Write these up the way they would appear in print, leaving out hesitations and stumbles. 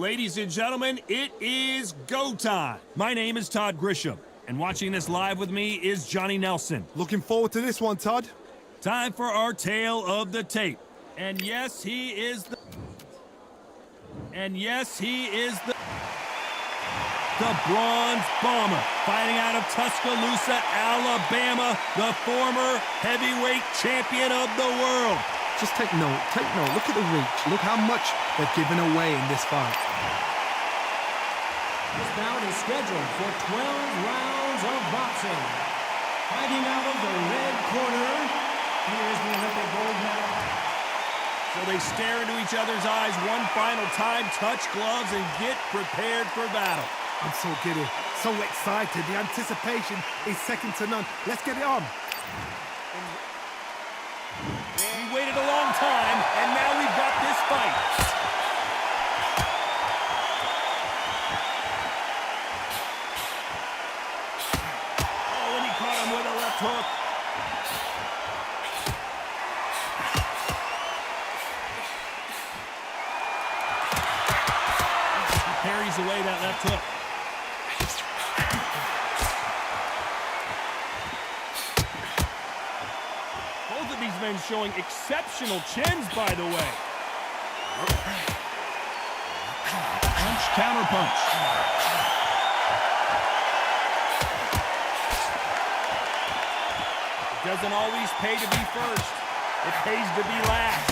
Ladies and gentlemen, it is go time. My name is Todd Grisham, and watching this live with me is Johnny Nelson. Looking forward to this one, Todd. Time for our tale of the tape. And yes, he is the Bronze Bomber, fighting out of Tuscaloosa, Alabama, the former heavyweight champion of the world. Just take note, look at the reach, look how much they've given away in this fight. This bout is scheduled for 12 rounds of boxing. Fighting out of the red corner, here's the Olympic gold medal. So they stare into each other's eyes one final time, touch gloves, and get prepared for battle. I'm so giddy, so excited. The anticipation is second to none. Let's get it on. We waited a long time, and now we've got this fight. Oh, and he caught him with a left hook. He parries away that left hook. These men showing exceptional chins, by the way. Punch, counter punch. It doesn't always pay to be first. It pays to be last.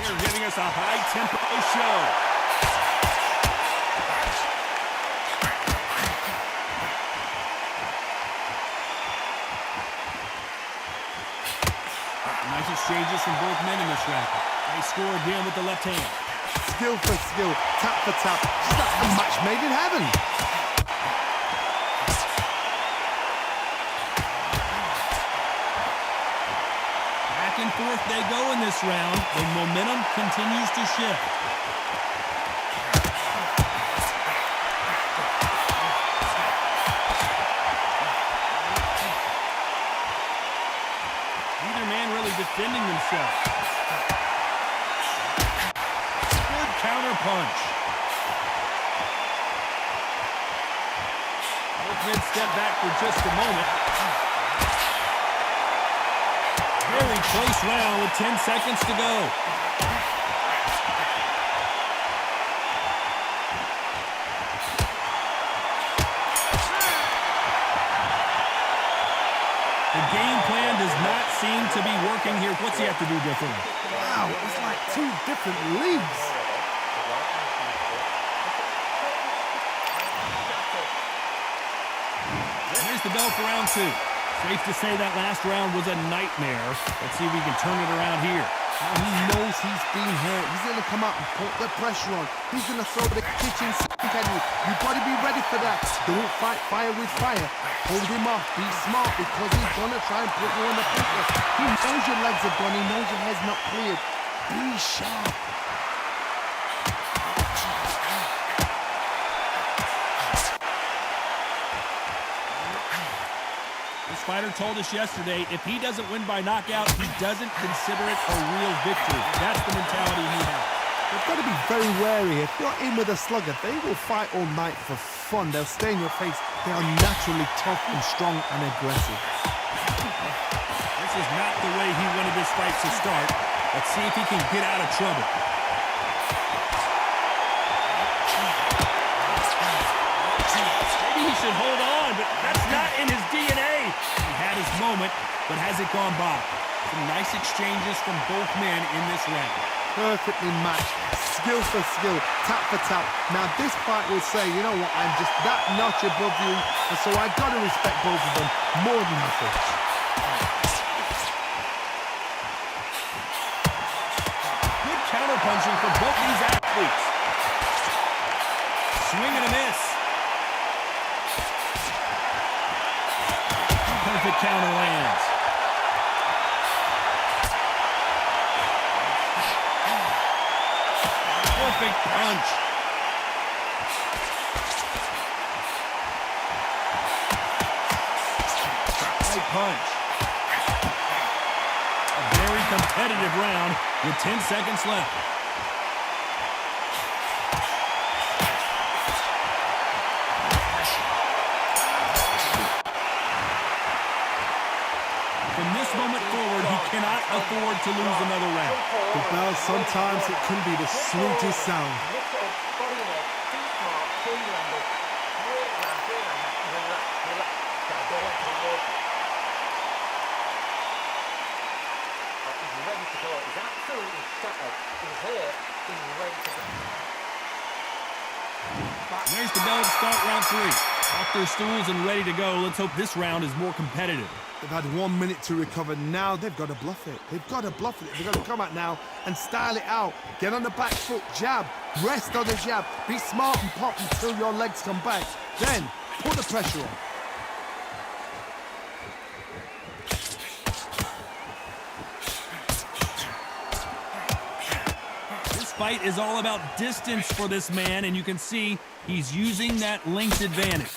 They're giving us a high-tempo show. Nice exchanges from both men in this round. They score again with the left hand. Skill for skill, tap for tap. That's a match made in heaven. Back and forth they go in this round. The momentum continues to shift. Defending themselves. Good counter punch. Both men step back for just a moment. Very close round with 10 seconds to go. The game plan does not seem to be working here. What's he have to do differently? Wow, it's like two different leagues. Here's the bell for round two. Safe to say that last round was a nightmare. Let's see if we can turn it around here. Now he knows he's been hurt. He's going to come out and put the pressure on. He's going to throw the kitchen sink at you. You've got to be ready for that. Don't fight fire with fire. Hold him off. Be smart because he's going to try and put you on the paper. He knows your legs are gone. He knows your head's not cleared. Be sharp. This fighter told us yesterday, if he doesn't win by knockout, he doesn't consider it a real victory. That's the mentality he has. You've got to be very wary. If you're in with a slugger, they will fight all night for fun. They'll stay in your face. They are naturally tough and strong and aggressive. This is not the way he wanted this fight to start. Let's see if he can get out of trouble. Maybe he should hold on, but that's not in his DNA. He had his moment, but has it gone by? Some nice exchanges from both men in this round. Perfectly matched, skill for skill, tap for tap. Now this fight will say, you know what, I'm just that notch above you, and so I've got to respect both of them more than nothing. Good counter-punching from both these athletes. Swing and a miss. Perfect counter lands. Perfect punch. Right punch. A very competitive round with 10 seconds left. From this moment forward, he cannot afford to lose another round. The bell, sometimes it can be the sweetest sound. There's the bell to start round 3. Off their stools and ready to go. Let's hope this round is more competitive. They've had 1 minute to recover. Now they've got to bluff it. They've got to bluff it. They've got to come out now and style it out. Get on the back foot, jab, rest on the jab. Be smart and pop until your legs come back. Then put the pressure on. This fight is all about distance for this man, and you can see he's using that length advantage.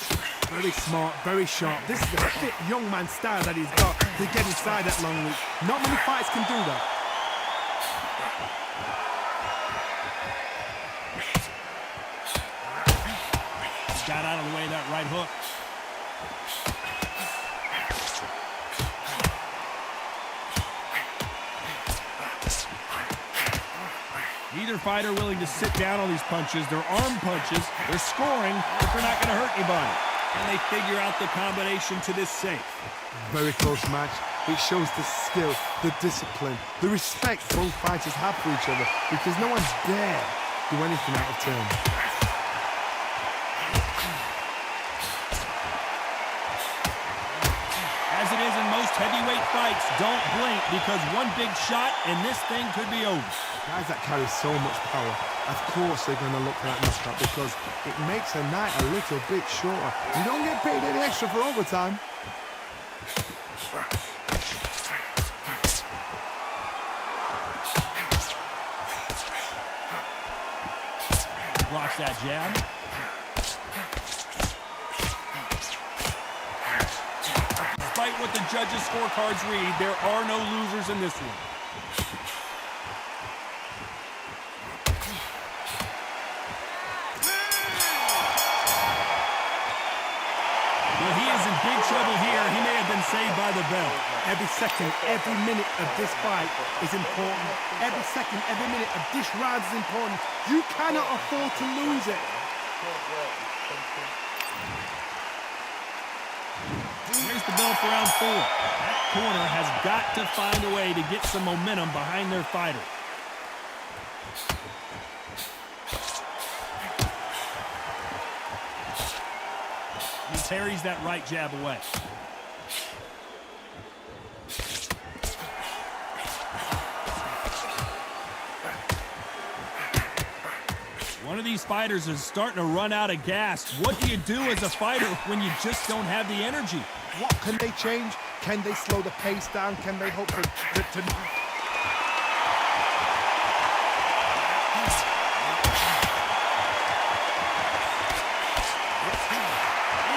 Very smart, very sharp. This is the fit young man style that he's got to get inside that long reach. Not many fights can do that. Got out of the way of that right hook. Neither fighter willing to sit down on these punches. They're arm punches. They're scoring, but they're not going to hurt anybody. And they figure out the combination to this safe. Very close match. It shows the skill, the discipline, the respect both fighters have for each other, because no one's dare do anything out of turn. As it is in most heavyweight fights, don't blink, because one big shot and this thing could be over. Guys that carry so much power, of course they're going to look for that knockout, because it makes a night a little bit shorter. You don't get paid any extra for overtime. Blocks that jab. Despite what the judges' scorecards read, there are no losers in this one. Well, he is in big trouble here. He may have been saved by the bell. Every second, every minute of this fight is important. Every second, every minute of this round is important. You cannot afford to lose it. Here's the bell for round 4. That corner has got to find a way to get some momentum behind their fighter. He parries that right jab away. One of these fighters is starting to run out of gas. What do you do as a fighter when you just don't have the energy? What can they change? Can they slow the pace down? Can they hope to Is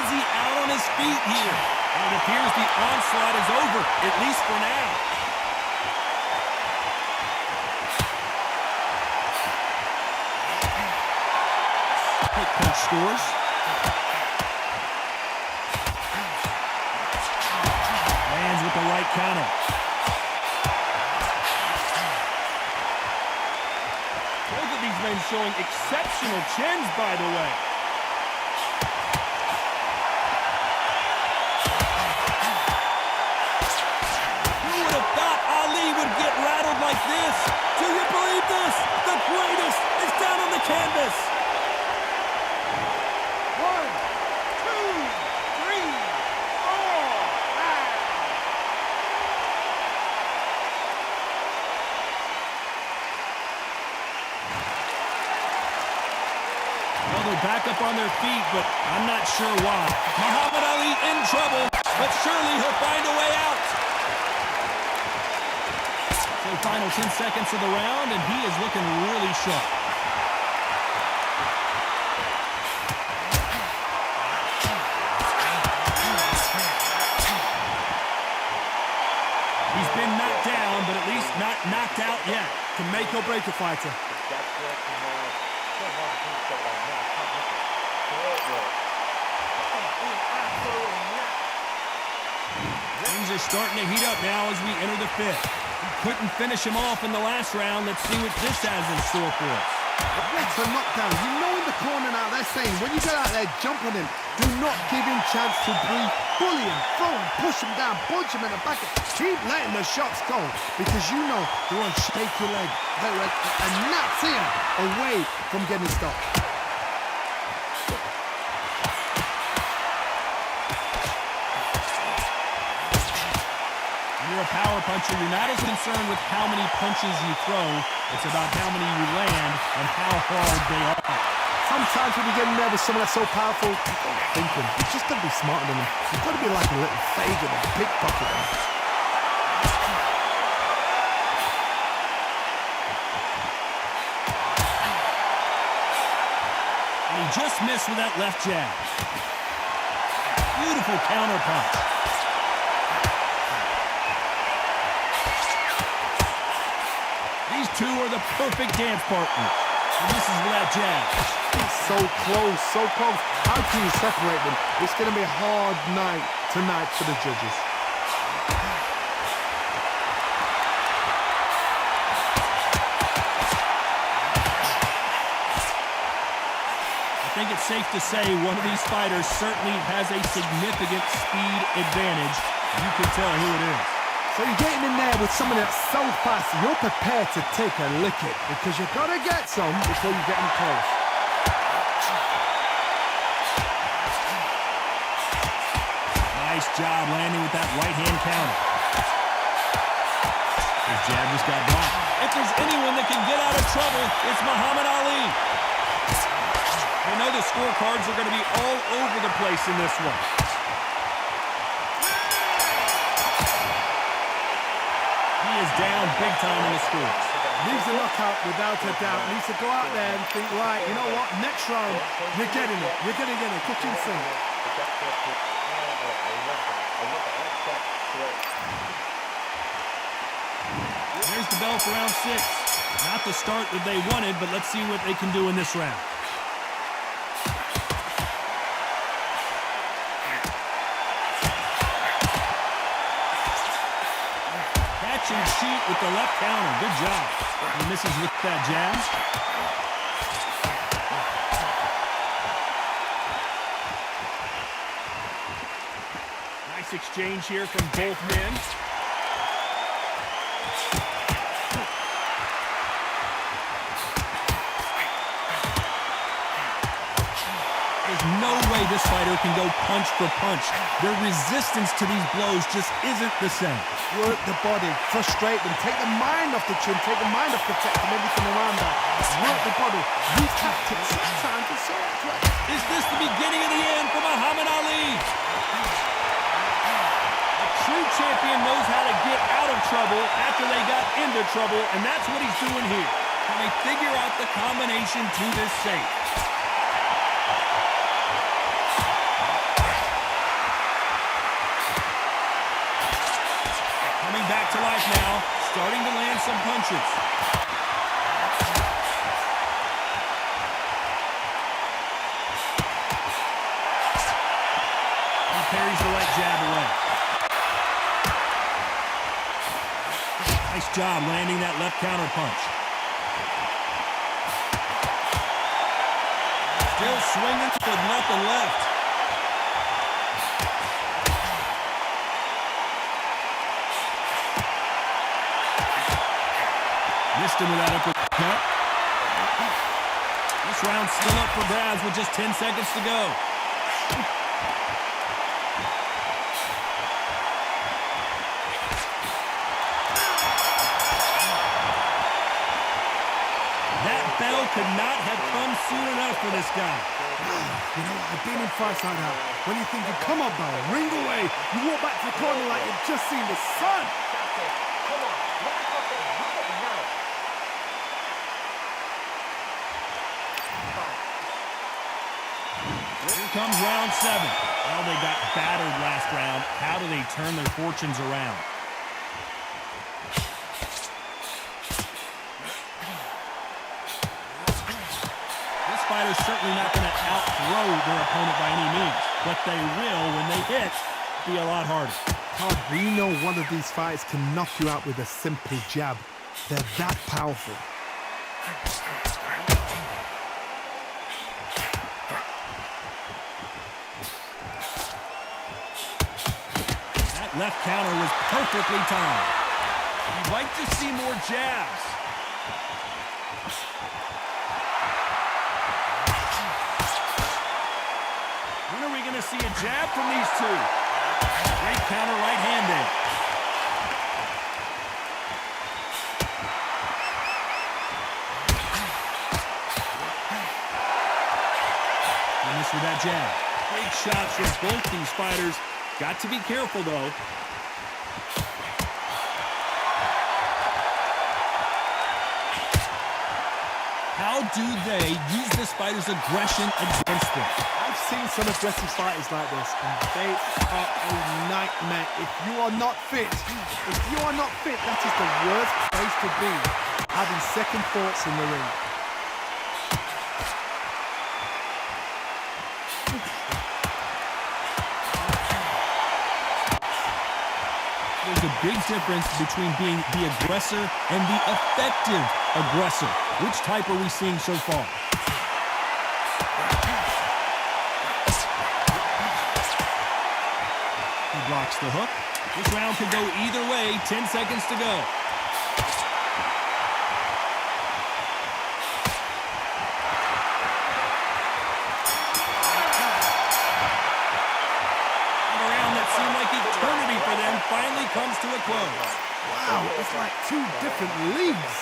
he out on his feet here? And it appears the onslaught is over, at least for now. Quick punch scores. Lands with the right counter. Both of these men showing exceptional chins, by the way. Who would have thought Ali would get rattled like this? Do you believe this? The greatest is down on the canvas. 1, 2, 3, 4, 5. Well, they're back up on their feet, but I'm not sure why. Muhammad Ali in trouble, but surely he'll find a way out. So final 10 seconds of the round, and he is looking really sharp. He's been knocked down, but at least not make or break a fighter. Things are starting to heat up now as we enter the fifth. We couldn't finish him off in the last round. Let's see what this has in store for us. That's a knockdown. You know in the corner now, they're saying, when you get out there, jump on him. Do not give him chance to breathe. Bully him, throw him, push him down, punch him in the back. Keep letting the shots go, because you know they want to shake your leg. And that's him away from getting stopped. You're a power puncher. You're not as concerned with how many punches you throw. It's about how many you land and how hard they are. Sometimes when you get in there with someone that's so powerful, you don't think him. You just got to be smarter than him. You've got to be like a little faggot and pickpocket him. And he just missed with that left jab. Beautiful counter punch. These two are the perfect dance partners. And this is with that jab. So close, so close. How can you separate them? It's going to be a hard night tonight for the judges. I think it's safe to say one of these fighters certainly has a significant speed advantage. You can tell who it is. So you're getting in there with someone that's so fast, you're prepared to take a licking because you've got to get some before you get them close. Nice job landing with that right-hand counter. His jab just got blocked. If there's anyone that can get out of trouble, it's Muhammad Ali. I know the scorecards are going to be all over the place in this one. He is down big time in the scores. Needs a knockout without a doubt. Needs to go out there and think, right, you know what, next round, you're getting it. You're going to get it. Kitchen sink. There's the bell for round 6. Not the start that they wanted, but let's see what they can do in this round. And shoot with the left counter. Good job. He misses with that jab. Nice exchange here from both men. There's no way this fighter can go punch for punch. Their resistance to these blows just isn't the same. Work the body, frustrate them, take the mind off the chin, take the mind off the tech and everything around that. Work the body, use tactics. Sometimes it's so right. Is this the beginning of the end for Muhammad Ali? A true champion knows how to get out of trouble after they got into trouble, and that's what he's doing here. Can they figure out the combination to this safe? Back to life now, starting to land some punches. He parries the right jab away. Nice job landing that left counter punch. Still swinging with nothing left. Missed him with that uppercut. This round's still up for grabs with just 10 seconds to go. That bell could not have come soon enough for this guy. You know, I've been in fights like that. When you're thinking, come on, bell, ring away. You walk back to the corner like you've just seen the sun. Here comes round 7. Well, they got battered last round. How do they turn their fortunes around? fighter's certainly not going to outthrow their opponent by any means, but they will, when they hit, be a lot harder. Todd, we know one of these fighters can knock you out with a simple jab. They're that powerful. That left counter was perfectly timed. You'd like to see more jabs. When are we going to see a jab from these two? Great counter right hand there. And this with that jab. Big shots from both these fighters. Got to be careful, though. How do they use this fighter's aggression against them? I've seen some aggressive fighters like this, and they are a nightmare. If you are not fit, that is the worst place to be, having second thoughts in the ring. There's a big difference between being the aggressor and the effective aggressor. Which type are we seeing so far? He blocks the hook. This round could go either way. 10 seconds to go. Eternity for them finally comes to a close. Wow, it's like two different leagues.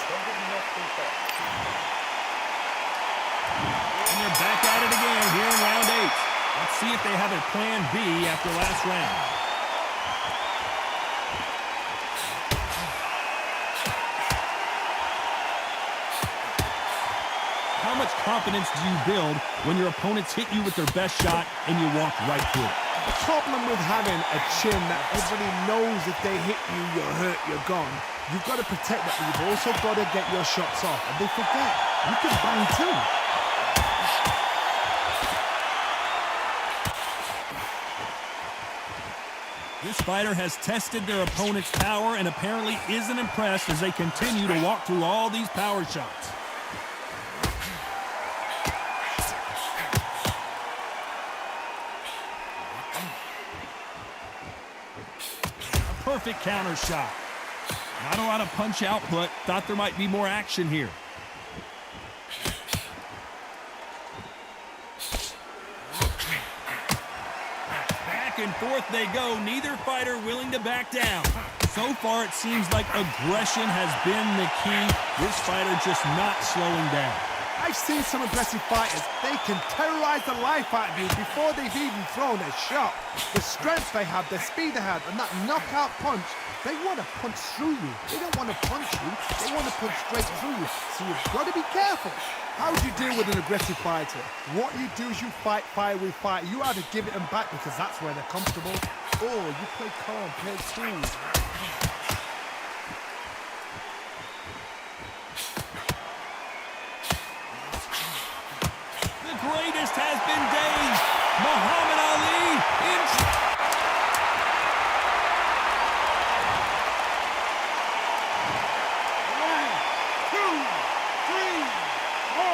And they're back at it again here in round 8. Let's see if they have a plan B after last round. How much confidence do you build when your opponents hit you with their best shot and you walk right through it? The problem with having a chin that everybody knows if they hit you, you're hurt, you're gone. You've got to protect that, but you've also got to get your shots off. And they forget, you can bang too. This fighter has tested their opponent's power and apparently isn't impressed as they continue to walk through all these power shots. Perfect counter shot. Not a lot of punch output. Thought there might be more action here. Back and forth they go. Neither fighter willing to back down. So far it seems like aggression has been the key. This fighter just not slowing down. I've seen some aggressive fighters. They can terrorize the life out of you before they've even thrown a shot. The strength they have, the speed they have, and that knockout punch, they want to punch through you. They don't want to punch you. They want to punch straight through you. So you've got to be careful. How do you deal with an aggressive fighter? What you do is you fight fire with fire. You either give it them back because that's where they're comfortable, or you play calm, play cool. Greatest has been dazed. Muhammad Ali in. 1, 2, 3, 4.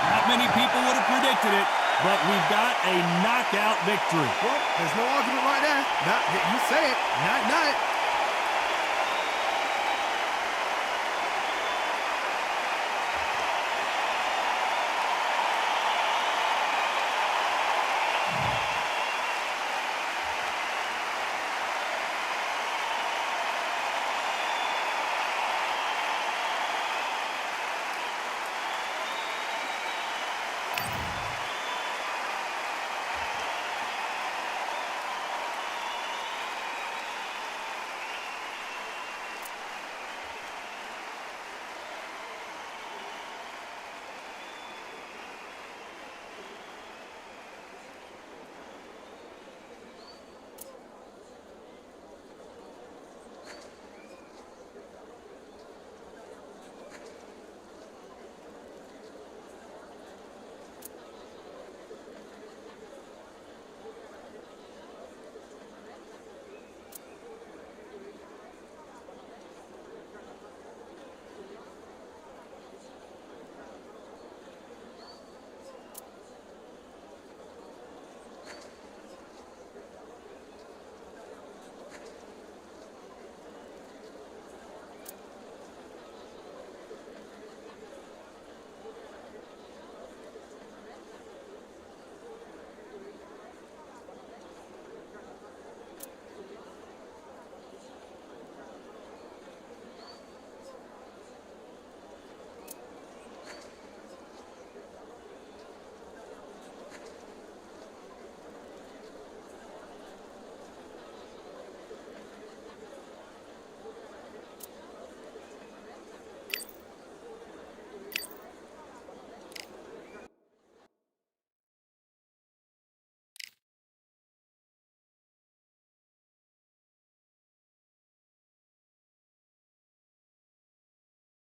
Not many people would have predicted it. But we've got a knockout victory. Well, there's no argument right there. You say it. Night, night.